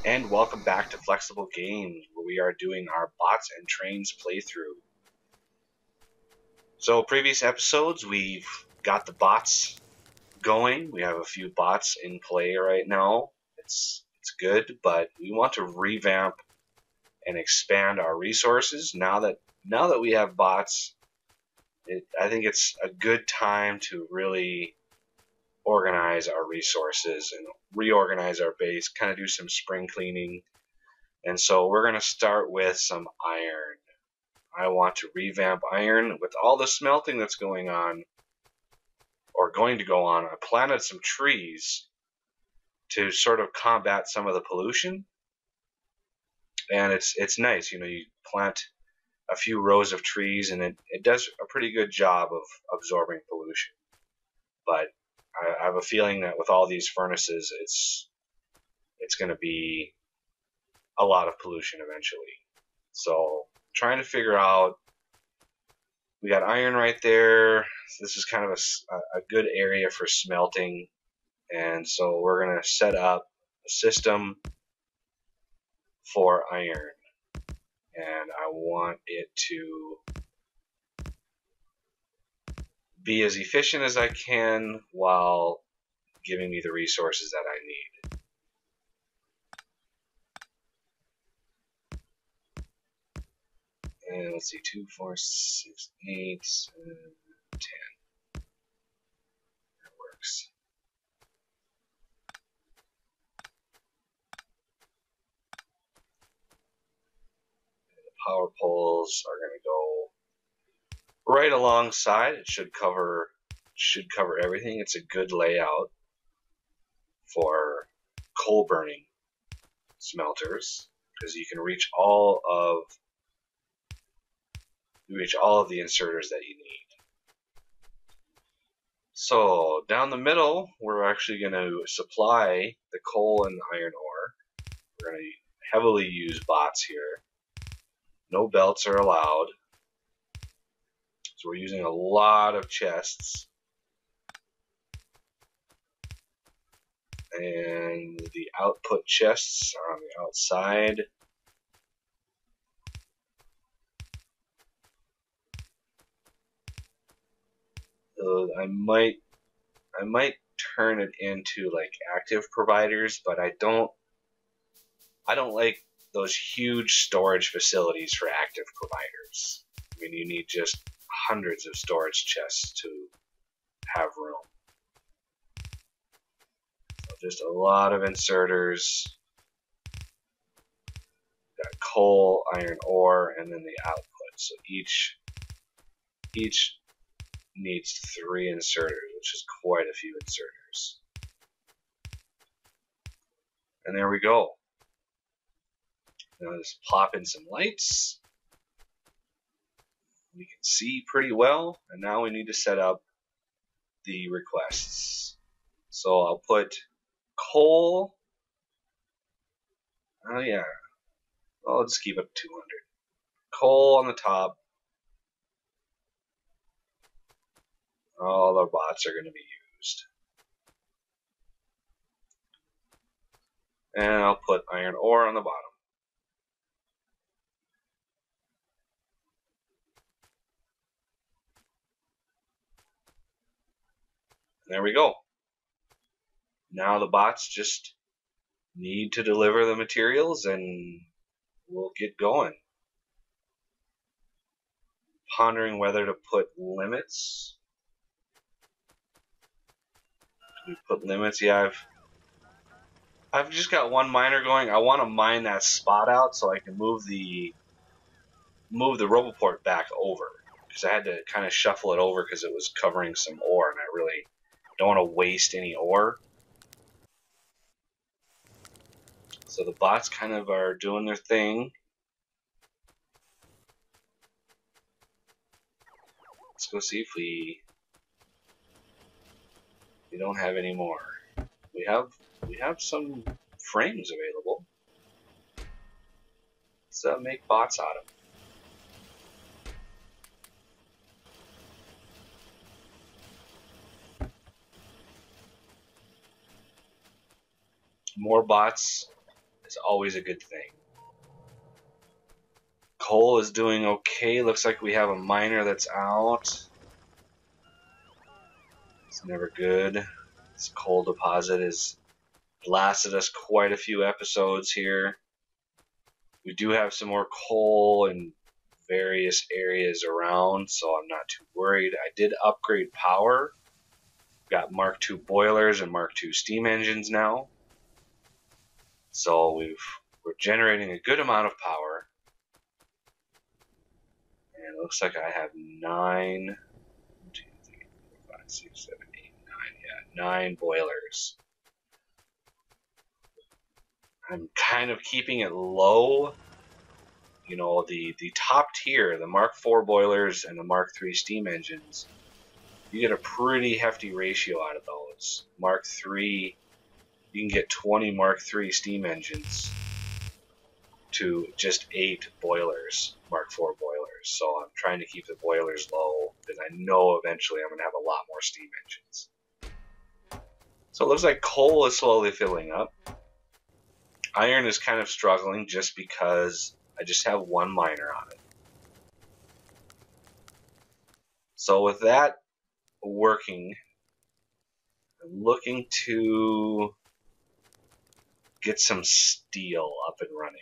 And welcome back to Flexible Games, where we are doing our Bots and Trains playthrough. So, previous episodes, we've got the bots going. We have a few bots in play right now. It's good, but we want to revamp and expand our resources. Now that we have bots, I think it's a good time to really organize our resources and reorganize our base, kind of do some spring cleaning. And so we're going to start with some iron. I want to revamp iron with all the smelting that's going on, or going to go on. I planted some trees to sort of combat some of the pollution. And it's nice, you plant a few rows of trees and it does a pretty good job of absorbing pollution. But I have a feeling that with all these furnaces, it's going to be a lot of pollution eventually. So trying to figure out, we got iron right there. This is kind of a good area for smelting. And so we're going to set up a system for iron. And I want it to be as efficient as I can while giving me the resources that I need. And let's see, 2, 4, 6, 8, 7, 10. That works. And the power poles are going to go right alongside. It should cover everything. It's a good layout for coal burning smelters because you can reach all of the inserters that you need. So down the middle, we're actually going to supply the coal and the iron ore. We're going to heavily use bots here. No belts are allowed. So we're using a lot of chests. And the output chests are on the outside. So I might turn it into like active providers, but I don't like those huge storage facilities for active providers. I mean, you need just hundreds of storage chests to have room. So just a lot of inserters. Got coal, iron ore, and then the output. So each needs 3 inserters, which is quite a few inserters. And there we go. Now just plop in some lights. We can see pretty well, and now we need to set up the requests. So I'll put coal. Oh yeah, I'll just keep it 200. Coal on the top. All our bots are going to be used. And I'll put iron ore on the bottom. And there we go. Now the bots just need to deliver the materials and we'll get going. Pondering whether to put limits. Do we put limits? Yeah, I've just got one miner going. I want to mine that spot out so I can move the Roboport back over, because I had to kind of shuffle it over because it was covering some ore and I really don't want to waste any ore. So the bots kind of are doing their thing. Let's go see if we don't have any more. We have some frames available. Let's make bots out of them. More bots is always a good thing. Coal is doing okay. Looks like we have a miner that's out. It's never good. This coal deposit has lasted us quite a few episodes here. We do have some more coal in various areas around, so I'm not too worried. I did upgrade power. Got Mark II boilers and Mark II steam engines now. So we're generating a good amount of power. And it looks like I have 9, 2, 3, 4, 5, 6, 7, 8, 9, yeah, 9 boilers. I'm kind of keeping it low. You know, the top tier, the Mark IV boilers and the Mark III steam engines, you get a pretty hefty ratio out of those. Mark III, you can get 20 Mark III steam engines to just 8 boilers, Mark IV boilers. So I'm trying to keep the boilers low because I know eventually I'm going to have a lot more steam engines. So it looks like coal is slowly filling up. Iron is kind of struggling just because I just have one miner on it. So with that working, I'm looking to get some steel up and running.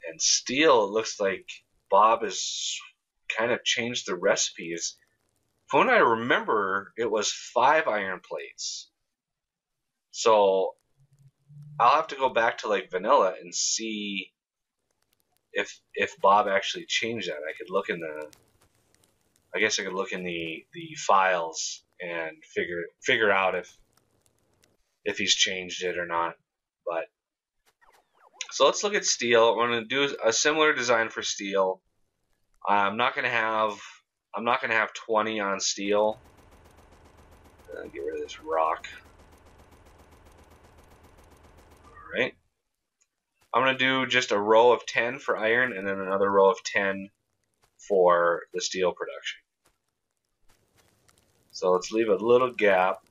And steel, it looks like Bob has kind of changed the recipes. From what I remember, it was 5 iron plates. So I'll have to go back to like vanilla and see if Bob actually changed that. I could look in the, I guess I could look in the files and figure out if he's changed it or not. But so let's look at steel. I'm going to do a similar design for steel. I'm not going to have 20 on steel. Get rid of this rock. All right. I'm going to do just a row of 10 for iron and then another row of 10 for the steel production. So let's leave a little gap.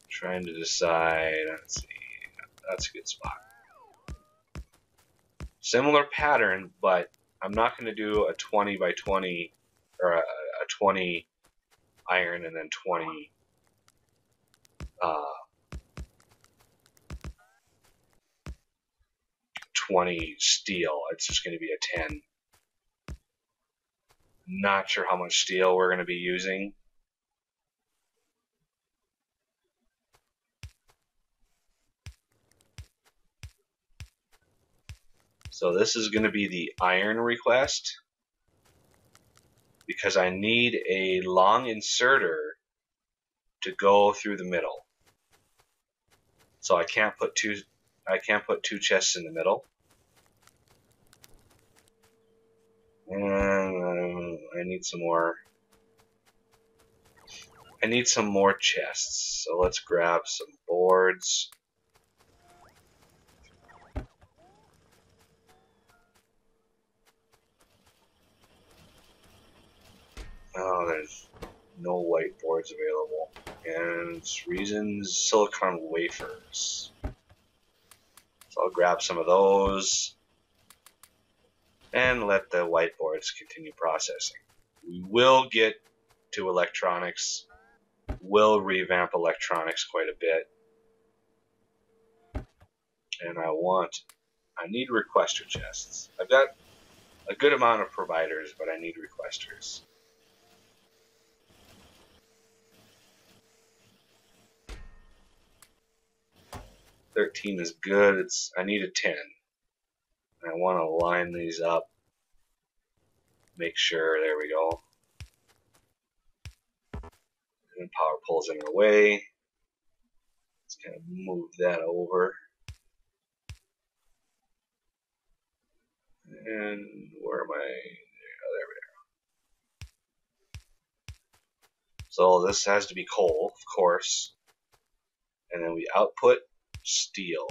Trying to decide. Let's see. That's a good spot. Similar pattern, but I'm not going to do a 20 by 20 or a 20 iron and then 20 20 steel. It's just going to be a 10. Not sure how much steel we're going to be using. So this is going to be the iron request because I need a long inserter to go through the middle. So I can't put two chests in the middle. And I need some more. I need some more chests. So let's grab some boards. Oh, there's no white boards available. And reasons silicon wafers. So I'll grab some of those and let the whiteboards continue processing. We will get to electronics. We'll revamp electronics quite a bit. And I need requester chests. I've got a good amount of providers, but I need requesters. $13 is good. I need a 10. I want to line these up. Make sure, there we go. And power pulls in our way. Let's kind of move that over. And where am I? Oh, there we are. So this has to be coal, of course. And then we output steel.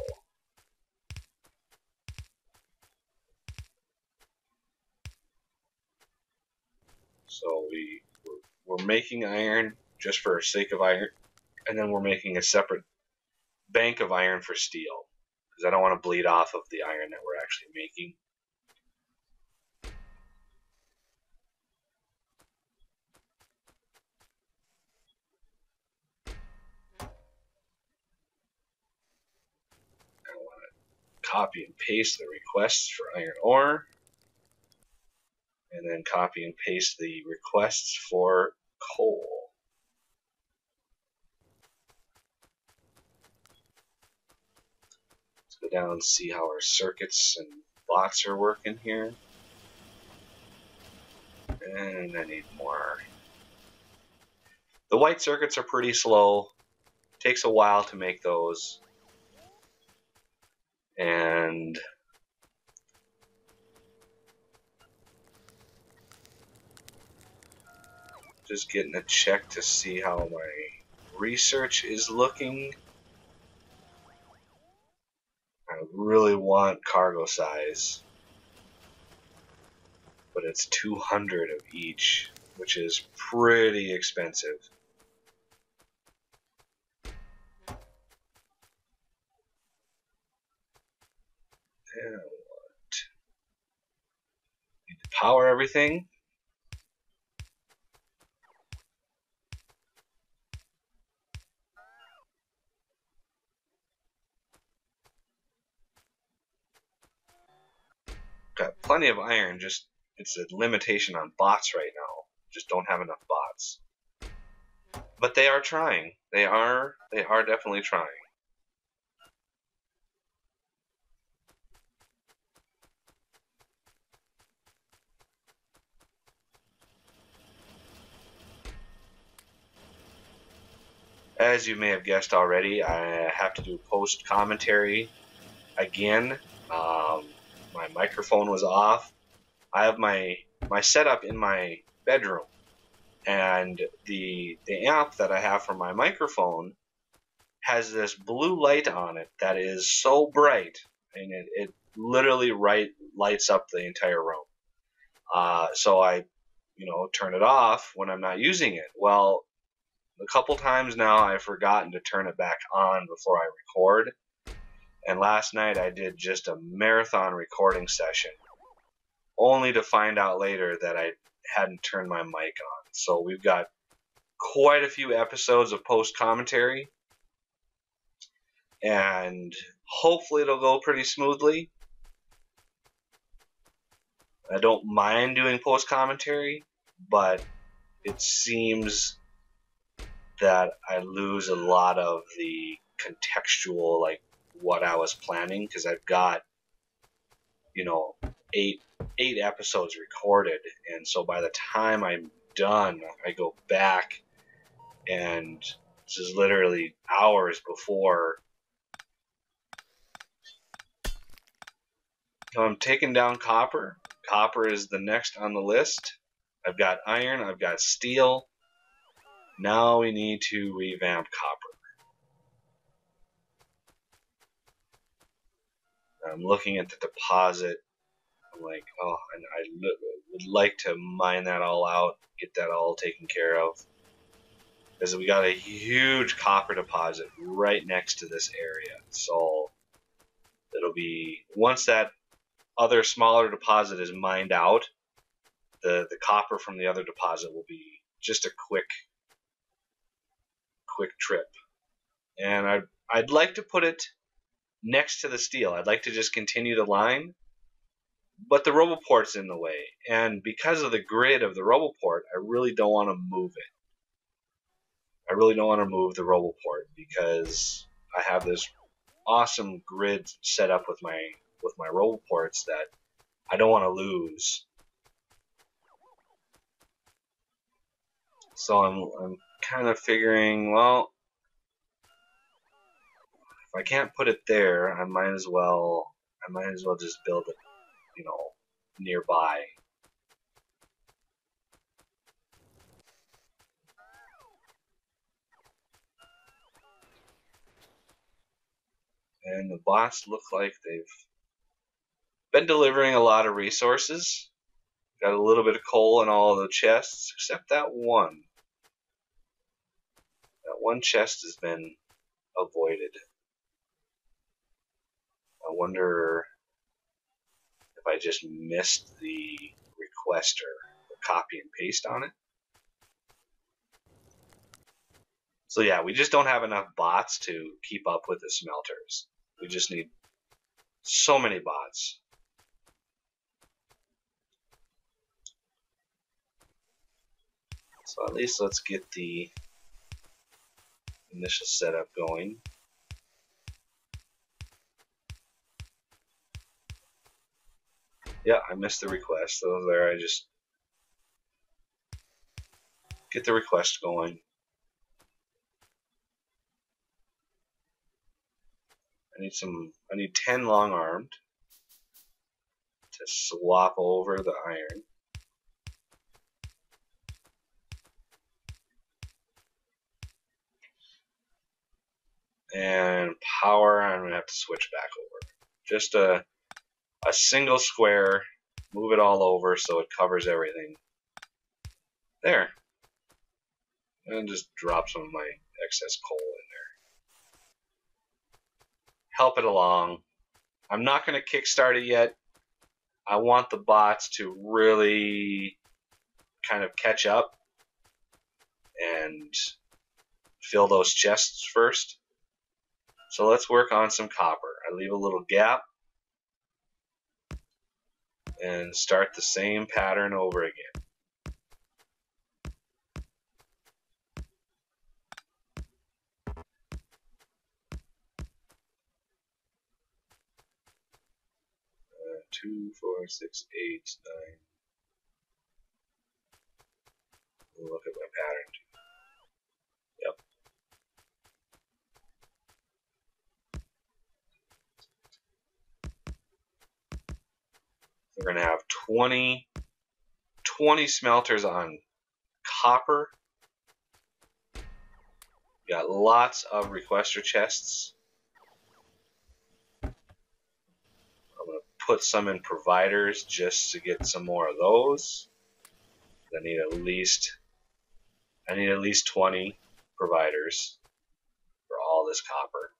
So we're making iron just for the sake of iron. And then we're making a separate bank of iron for steel, because I don't want to bleed off of the iron that we're actually making. I want to copy and paste the requests for iron ore, and then copy and paste the requests for coal. Let's go down and see how our circuits and bots are working here. And I need more. The white circuits are pretty slow. Takes a while to make those. And just getting a check to see how my research is looking. I really want cargo size, but it's 200 of each, which is pretty expensive. And what? Need to power everything. Got plenty of iron, just it's a limitation on bots right now. Just don't have enough bots. But they are trying. They are definitely trying. As you may have guessed already, I have to do post commentary again. My microphone was off. I have my setup in my bedroom, and the amp that I have for my microphone has this blue light on it that is so bright, and it literally lights up the entire room. So I, turn it off when I'm not using it. Well, a couple times now I've forgotten to turn it back on before I record. And last night I did just a marathon recording session, only to find out later that I hadn't turned my mic on. So we've got quite a few episodes of post commentary, and hopefully it'll go pretty smoothly. I don't mind doing post commentary, but it seems that I lose a lot of the contextual, like what I was planning, because I've got, eight episodes recorded, and so by the time I'm done, I go back, and this is literally hours before. So I'm taking down copper. Copper is the next on the list. I've got iron, I've got steel. Now we need to revamp copper. I'm looking at the deposit. I'm like, oh, and I would like to mine that all out, get that all taken care of. Because we got a huge copper deposit right next to this area. So it'll be, once that other smaller deposit is mined out, the copper from the other deposit will be just a quick trip. And I'd like to put it next to the steel. I'd like to just continue the line, but the RoboPort's in the way. And because of the grid of the RoboPort, I really don't want to move it. I really don't want to move the RoboPort because I have this awesome grid set up with my RoboPorts that I don't want to lose. So I'm kind of figuring, well, if I can't put it there, I might as well just build it, nearby. And the bots look like they've been delivering a lot of resources. Got a little bit of coal in all of the chests, except that one. That one chest has been avoided. I wonder if I just missed the requester, the copy and paste on it. So yeah, we just don't have enough bots to keep up with the smelters. We just need so many bots. So at least let's get the initial setup going. Yeah, I missed the request. So there, I just get the request going. I need 10 long armed to swap over the iron. And power, I'm going to have to switch back over. Just a single square, move it all over so it covers everything. There. And just drop some of my excess coal in there. Help it along. I'm not going to kickstart it yet. I want the bots to really kind of catch up and fill those chests first. So let's work on some copper. I leave a little gap and start the same pattern over again. Two, 4, 6, 8, 9. Look at my pattern. Yep. We're going to have 20 smelters on copper. We got lots of requester chests. I'm going to put some in providers just to get some more of those. I need at least 20 providers for all this copper.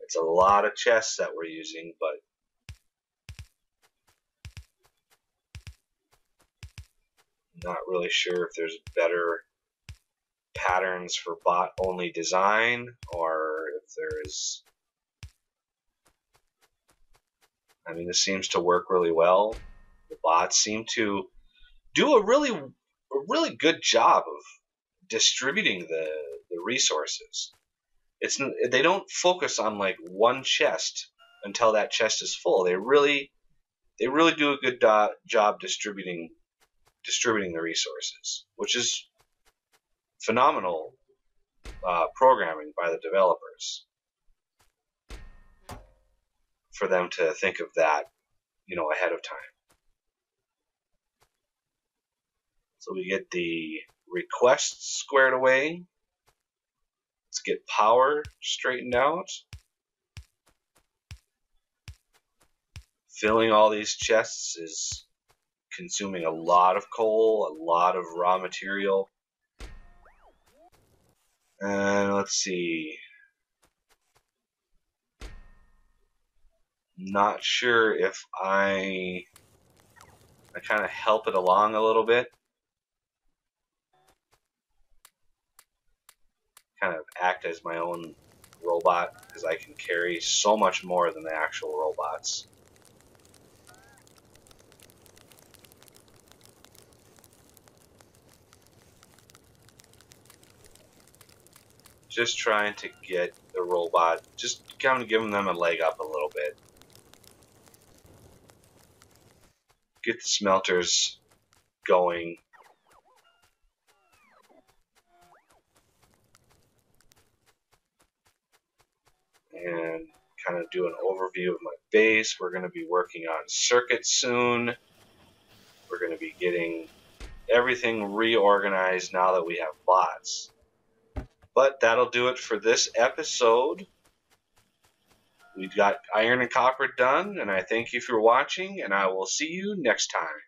It's a lot of chests that we're using, but I'm not really sure if there's better patterns for bot-only design, or if there's... I mean, this seems to work really well. The bots seem to do a really good job of distributing the resources. They don't focus on like one chest until that chest is full. They really do a good job distributing the resources, which is phenomenal programming by the developers for them to think of that, ahead of time. So we get the requests squared away. Let's get power straightened out. Filling all these chests is consuming a lot of coal, a lot of raw material. And let's see. Not sure if I kind of help it along a little bit. Kind of act as my own robot, because I can carry so much more than the actual robots. Just trying to get the robot, just kind of giving them a leg up a little bit. Get the smelters going. And kind of do an overview of my base. We're going to be working on circuits soon. We're going to be getting everything reorganized now that we have bots. But that'll do it for this episode. We got iron and copper done, and I thank you for watching, and I will see you next time.